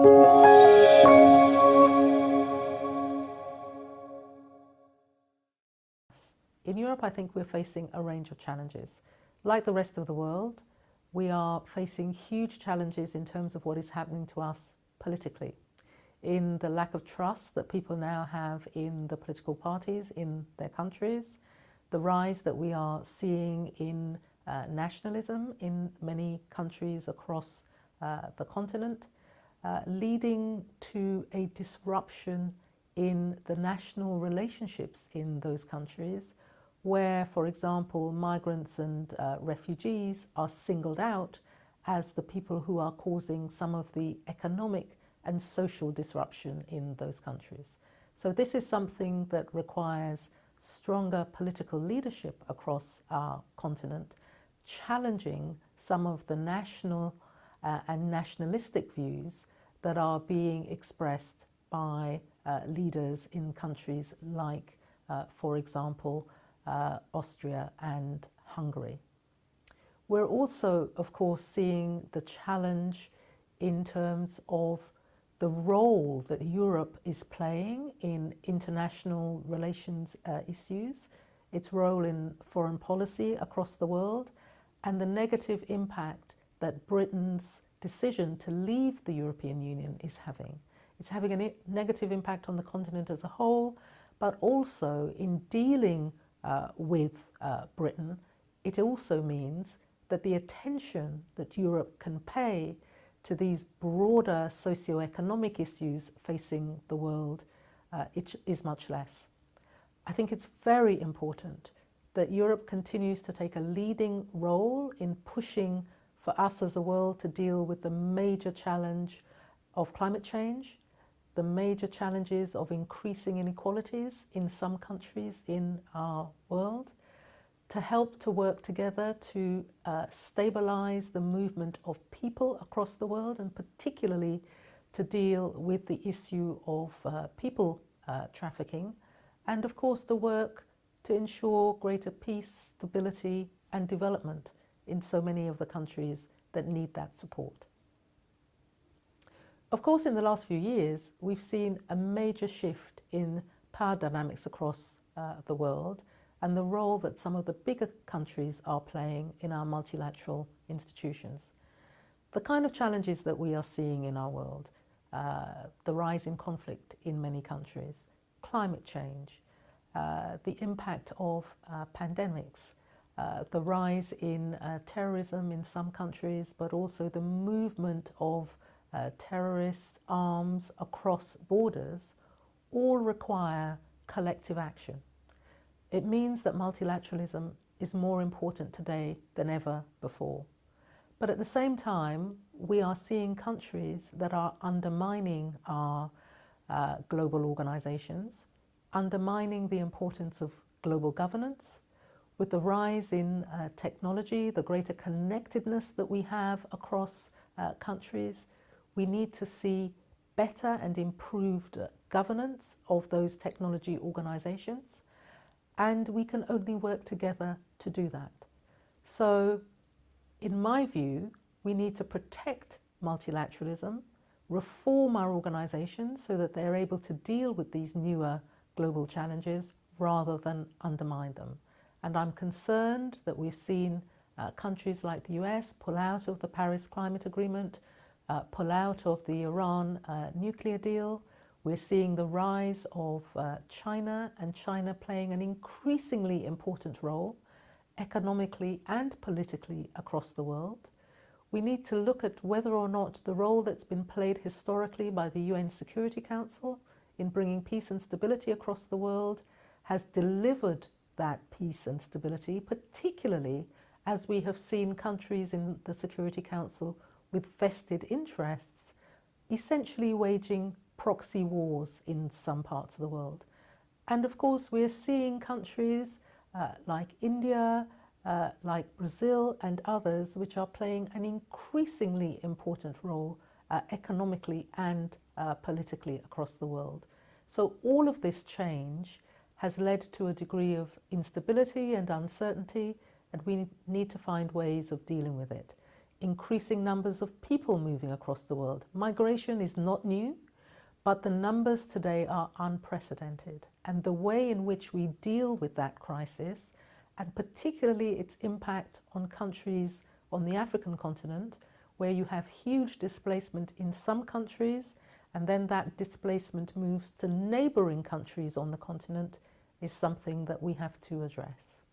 In Europe, I think we're facing a range of challenges. Like the rest of the world, we are facing huge challenges in terms of what is happening to us politically, in the lack of trust that people now have in the political parties in their countries, the rise that we are seeing in nationalism in many countries across the continent, leading to a disruption in the national relationships in those countries, where, for example, migrants and refugees are singled out as the people who are causing some of the economic and social disruption in those countries. So this is something that requires stronger political leadership across our continent, challenging some of the national and nationalistic views that are being expressed by leaders in countries like, for example, Austria and Hungary. We're also, of course, seeing the challenge in terms of the role that Europe is playing in international relations issues, its role in foreign policy across the world, and the negative impact that Britain's decision to leave the European Union is having. It's having a negative impact on the continent as a whole, but also in dealing with Britain, it also means that the attention that Europe can pay to these broader socio-economic issues facing the world it is much less. I think it's very important that Europe continues to take a leading role in pushing for us as a world to deal with the major challenge of climate change, the major challenges of increasing inequalities in some countries in our world, to help to work together to stabilize the movement of people across the world, and particularly to deal with the issue of people trafficking, and of course to work to ensure greater peace, stability and development in so many of the countries that need that support. Of course, in the last few years, we've seen a major shift in power dynamics across the world and the role that some of the bigger countries are playing in our multilateral institutions. The kind of challenges that we are seeing in our world, the rise in conflict in many countries, climate change, the impact of pandemics, the rise in terrorism in some countries, but also the movement of terrorist arms across borders, all require collective action. It means that multilateralism is more important today than ever before. But at the same time, we are seeing countries that are undermining our global organizations, undermining the importance of global governance. With the rise in technology, the greater connectedness that we have across countries, we need to see better and improved governance of those technology organizations, and we can only work together to do that. So, in my view, we need to protect multilateralism, reform our organizations so that they're able to deal with these newer global challenges rather than undermine them. And I'm concerned that we've seen countries like the US pull out of the Paris Climate Agreement, pull out of the Iran nuclear deal. We're seeing the rise of China, and China playing an increasingly important role economically and politically across the world. We need to look at whether or not the role that's been played historically by the UN Security Council in bringing peace and stability across the world has delivered that peace and stability, particularly as we have seen countries in the Security Council with vested interests essentially waging proxy wars in some parts of the world. And of course, we're seeing countries like India, like Brazil and others, which are playing an increasingly important role economically and politically across the world. So all of this change has led to a degree of instability and uncertainty, and we need to find ways of dealing with it. increasing numbers of people moving across the world. Migration is not new, but the numbers today are unprecedented. And the way in which we deal with that crisis, and particularly its impact on countries on the African continent, where you have huge displacement in some countries, and then that displacement moves to neighbouring countries on the continent, is something that we have to address.